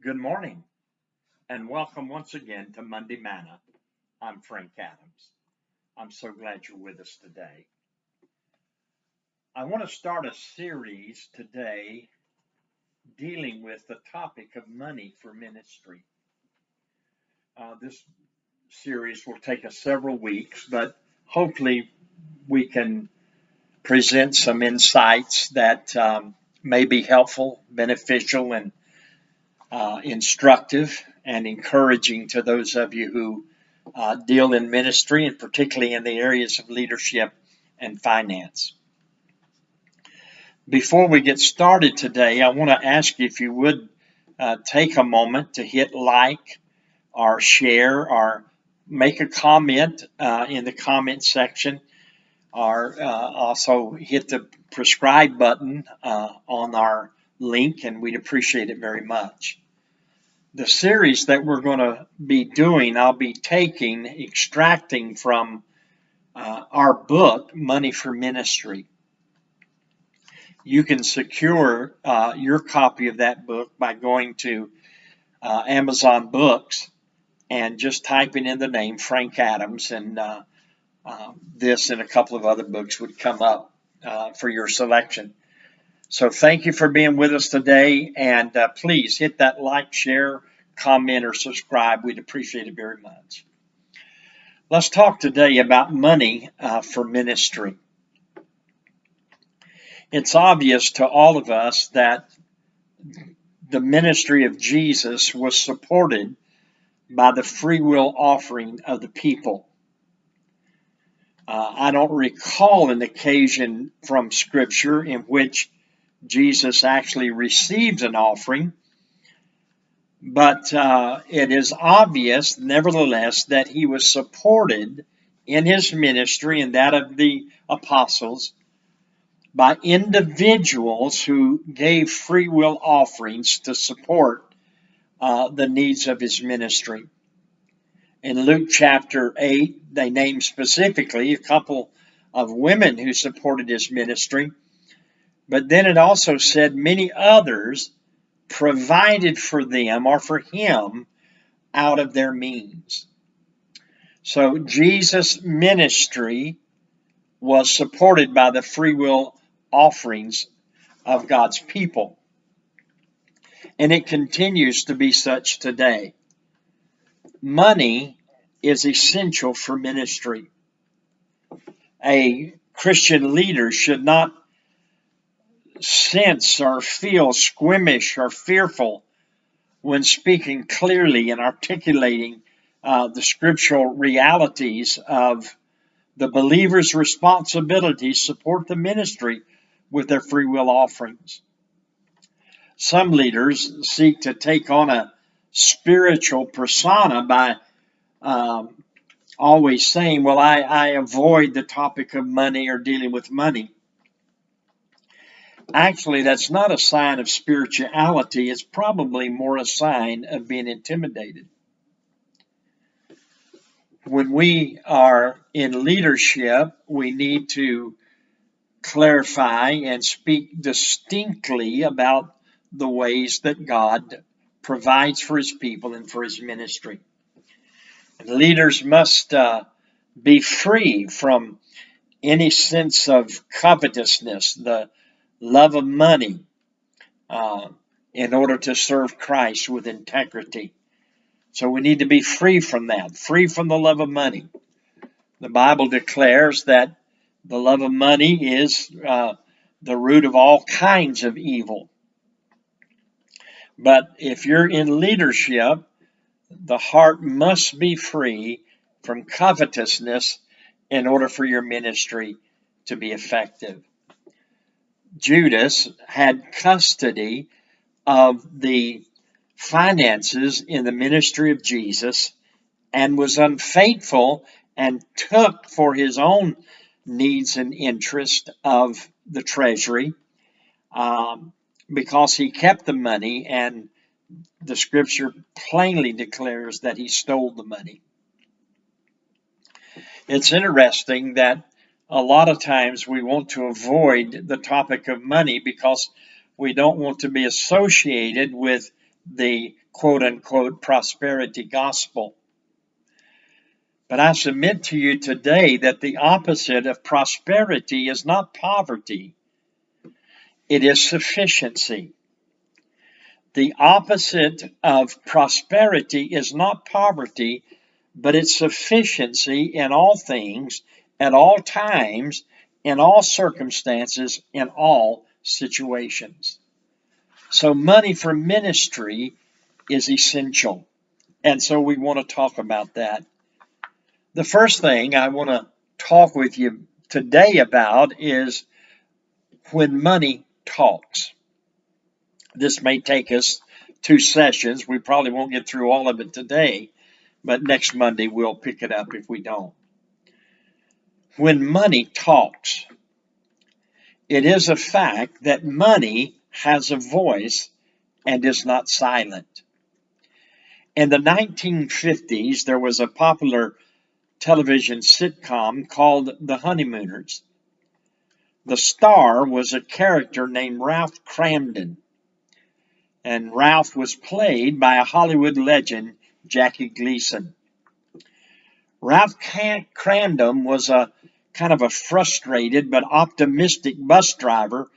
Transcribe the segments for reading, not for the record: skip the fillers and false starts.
Good morning and welcome once again to Monday Manna. I'm Frank Adams. I'm so glad you're with us today. I want to start a series today dealing with the topic of money for ministry. This series will take us several weeks, but hopefully we can present some insights that may be helpful, beneficial, and instructive and encouraging to those of you who deal in ministry, and particularly in the areas of leadership and finance. Before we get started today, I want to ask you if you would take a moment to hit like or share or make a comment in the comment section, or also hit the subscribe button on our link, and we'd appreciate it very much. The series that we're going to be doing, I'll be extracting from our book, Money for Ministry. You can secure your copy of that book by going to Amazon Books and just typing in the name Frank Adams, and this and a couple of other books would come up for your selection. So thank you for being with us today, and please hit that like, share, comment, or subscribe. We'd appreciate it very much. Let's talk today about money for ministry. It's obvious to all of us that the ministry of Jesus was supported by the free will offering of the people. I don't recall an occasion from Scripture in which Jesus actually receives an offering, but it is obvious, nevertheless, that he was supported in his ministry and that of the apostles by individuals who gave free will offerings to support the needs of his ministry. In Luke chapter 8, they name specifically a couple of women who supported his ministry, but then it also said many others provided for them or for him out of their means. So Jesus' ministry was supported by the free will offerings of God's people. And it continues to be such today. Money is essential for ministry. A Christian leader should not sense or feel squeamish or fearful when speaking clearly and articulating the scriptural realities of the believer's responsibility to support the ministry with their free will offerings. Some leaders seek to take on a spiritual persona by always saying, well, I avoid the topic of money or dealing with money. Actually, that's not a sign of spirituality. It's probably more a sign of being intimidated. When we are in leadership, we need to clarify and speak distinctly about the ways that God provides for his people and for his ministry. And leaders must be free from any sense of covetousness, the love of money, in order to serve Christ with integrity. So we need to be free from that, free from the love of money. The Bible declares that the love of money is the root of all kinds of evil. But if you're in leadership, the heart must be free from covetousness in order for your ministry to be effective. Judas had custody of the finances in the ministry of Jesus and was unfaithful and took for his own needs and interest of the treasury because he kept the money, and the scripture plainly declares that he stole the money. It's interesting that a lot of times we want to avoid the topic of money because we don't want to be associated with the quote unquote prosperity gospel. But I submit to you today that the opposite of prosperity is not poverty, it is sufficiency. The opposite of prosperity is not poverty, but it's sufficiency in all things, at all times, in all circumstances, in all situations. So money for ministry is essential. And so we want to talk about that. The first thing I want to talk with you today about is when money talks. This may take us 2 sessions. We probably won't get through all of it today, but next Monday we'll pick it up if we don't. When money talks, it is a fact that money has a voice and is not silent. In the 1950s, there was a popular television sitcom called The Honeymooners. The star was a character named Ralph Kramden, and Ralph was played by a Hollywood legend, Jackie Gleason. Ralph Kramden was a kind of a frustrated but optimistic bus driver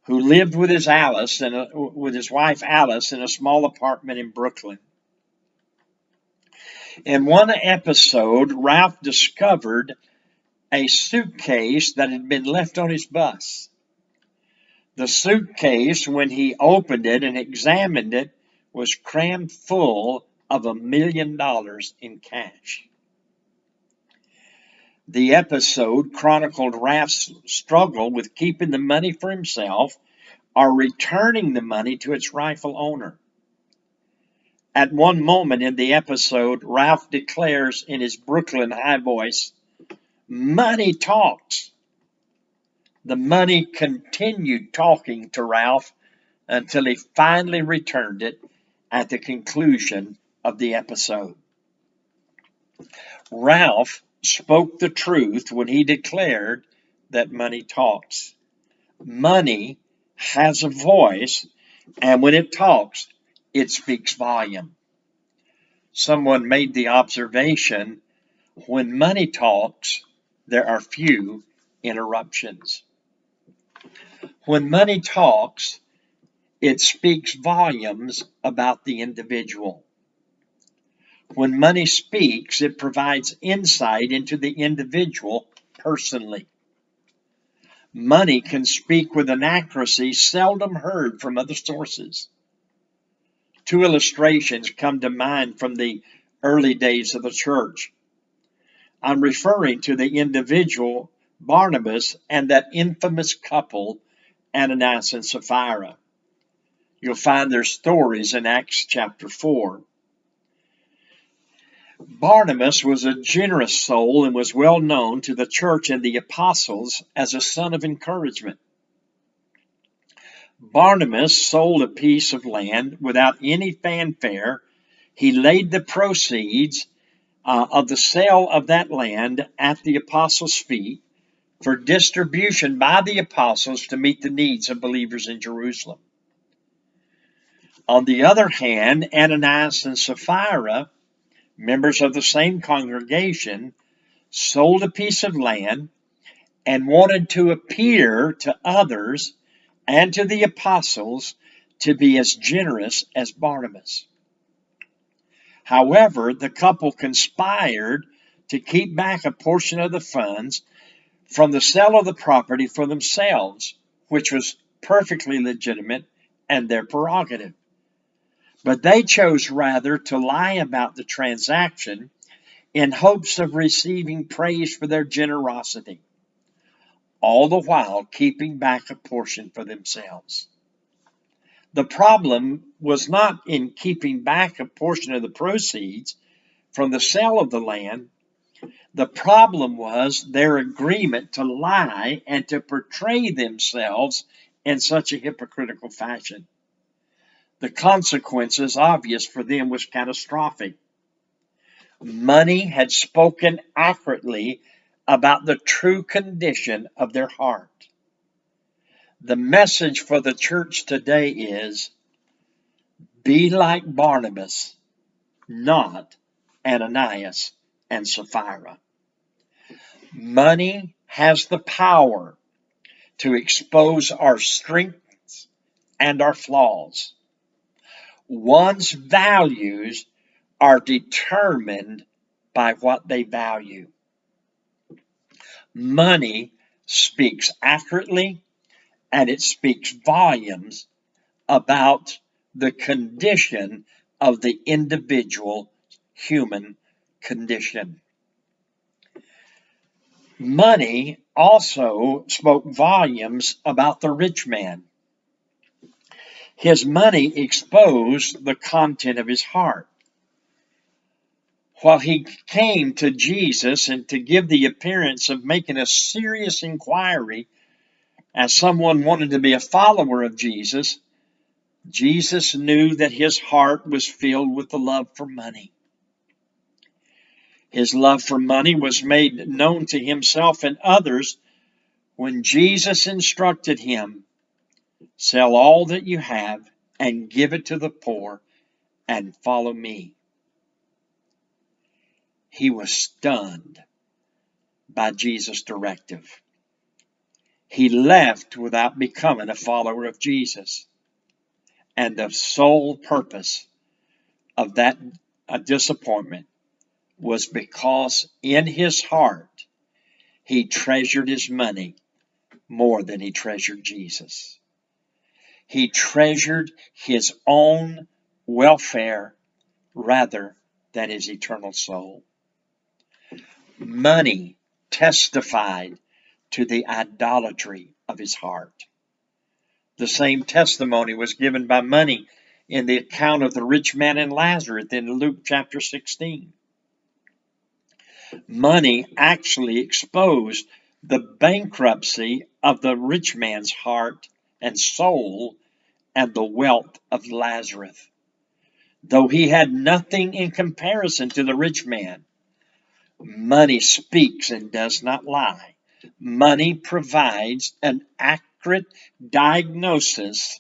who lived with his wife Alice in a small apartment in Brooklyn. In one episode, Ralph discovered a suitcase that had been left on his bus. The suitcase, when he opened it and examined it, was crammed full of $1 million in cash. The episode chronicled Ralph's struggle with keeping the money for himself or returning the money to its rightful owner. At one moment in the episode, Ralph declares in his Brooklyn high voice, "Money talks." The money continued talking to Ralph until he finally returned it at the conclusion of the episode. Ralph spoke the truth when he declared that money talks. Money has a voice, and when it talks, it speaks volume. Someone made the observation, when money talks, there are few interruptions. When money talks, it speaks volumes about the individual. When money speaks, it provides insight into the individual personally. Money can speak with an accuracy seldom heard from other sources. 2 illustrations come to mind from the early days of the church. I'm referring to the individual Barnabas and that infamous couple, Ananias and Sapphira. You'll find their stories in Acts chapter 4. Barnabas was a generous soul and was well known to the church and the apostles as a son of encouragement. Barnabas sold a piece of land without any fanfare. He laid the proceeds of the sale of that land at the apostles' feet for distribution by the apostles to meet the needs of believers in Jerusalem. On the other hand, Ananias and Sapphira, members of the same congregation, sold a piece of land and wanted to appear to others and to the apostles to be as generous as Barnabas. However, the couple conspired to keep back a portion of the funds from the sale of the property for themselves, which was perfectly legitimate and their prerogative. But they chose rather to lie about the transaction in hopes of receiving praise for their generosity, all the while keeping back a portion for themselves. The problem was not in keeping back a portion of the proceeds from the sale of the land. The problem was their agreement to lie and to portray themselves in such a hypocritical fashion. The consequences, obvious for them, was catastrophic. Money had spoken accurately about the true condition of their heart. The message for the church today is, Be like Barnabas, not Ananias and Sapphira. Money has the power to expose our strengths and our flaws. One's values are determined by what they value. Money speaks accurately, and it speaks volumes about the condition of the individual human condition. Money also spoke volumes about the rich man. His money exposed the content of his heart. While he came to Jesus and to give the appearance of making a serious inquiry as someone wanted to be a follower of Jesus, Jesus knew that his heart was filled with the love for money. His love for money was made known to himself and others when Jesus instructed him, "Sell all that you have and give it to the poor and follow me." He was stunned by Jesus' directive. He left without becoming a follower of Jesus. And the sole purpose of that disappointment was because in his heart, he treasured his money more than he treasured Jesus. He treasured his own welfare rather than his eternal soul. Money testified to the idolatry of his heart. The same testimony was given by money in the account of the rich man and Lazarus in Luke chapter 16. Money actually exposed the bankruptcy of the rich man's heart and soul and the wealth of Lazarus. Though he had nothing in comparison to the rich man, money speaks and does not lie. Money provides an accurate diagnosis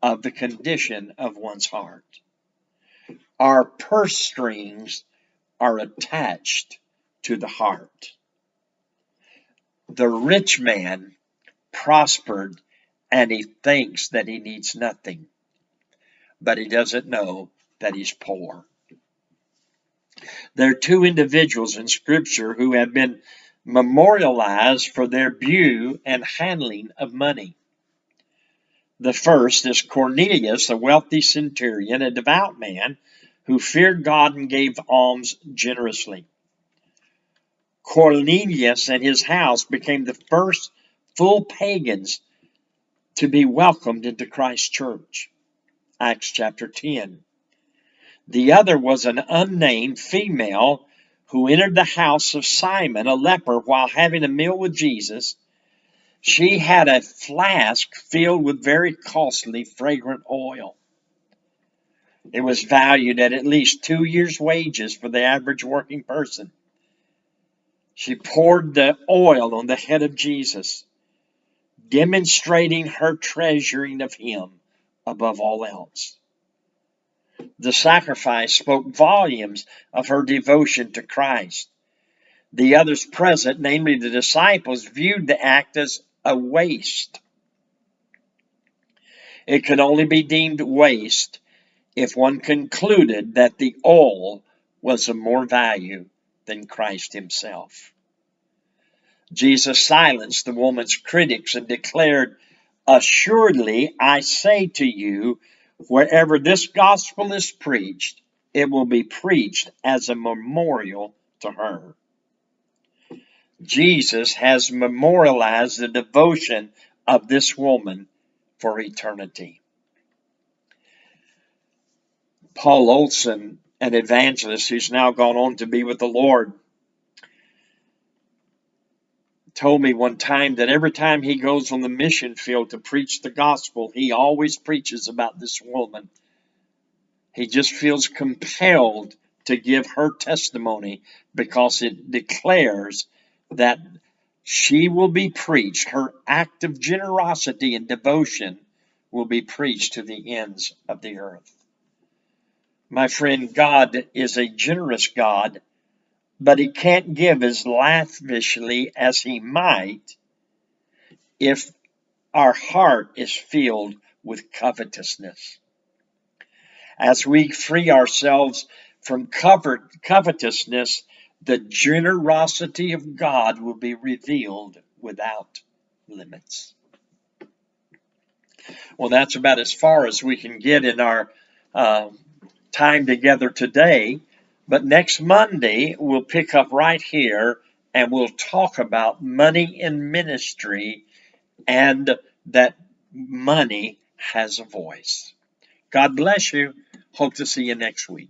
of the condition of one's heart. Our purse strings are attached to the heart. The rich man prospered and he thinks that he needs nothing, but he doesn't know that he's poor. There are two individuals in Scripture who have been memorialized for their view and handling of money. The first is Cornelius, a wealthy centurion, a devout man who feared God and gave alms generously. Cornelius and his house became the first full pagans to be welcomed into Christ's church. Acts chapter 10. The other was an unnamed female who entered the house of Simon, a leper, while having a meal with Jesus. She had a flask filled with very costly, fragrant oil. It was valued at least 2 years' wages for the average working person. She poured the oil on the head of Jesus, demonstrating her treasuring of him above all else. The sacrifice spoke volumes of her devotion to Christ. The others present, namely the disciples, viewed the act as a waste. It could only be deemed waste if one concluded that the oil was of more value than Christ himself. Jesus silenced the woman's critics and declared, "Assuredly, I say to you, wherever this gospel is preached, it will be preached as a memorial to her." Jesus has memorialized the devotion of this woman for eternity. Paul Olson, an evangelist who's now gone on to be with the Lord, told me one time that every time he goes on the mission field to preach the gospel, he always preaches about this woman. He just feels compelled to give her testimony because it declares that she will be preached. Her act of generosity and devotion will be preached to the ends of the earth. My friend, God is a generous God, but He can't give as lavishly as He might if our heart is filled with covetousness. As we free ourselves from covetousness, the generosity of God will be revealed without limits. Well, that's about as far as we can get in our time together today. But next Monday, we'll pick up right here and we'll talk about money in ministry and that money has a voice. God bless you. Hope to see you next week.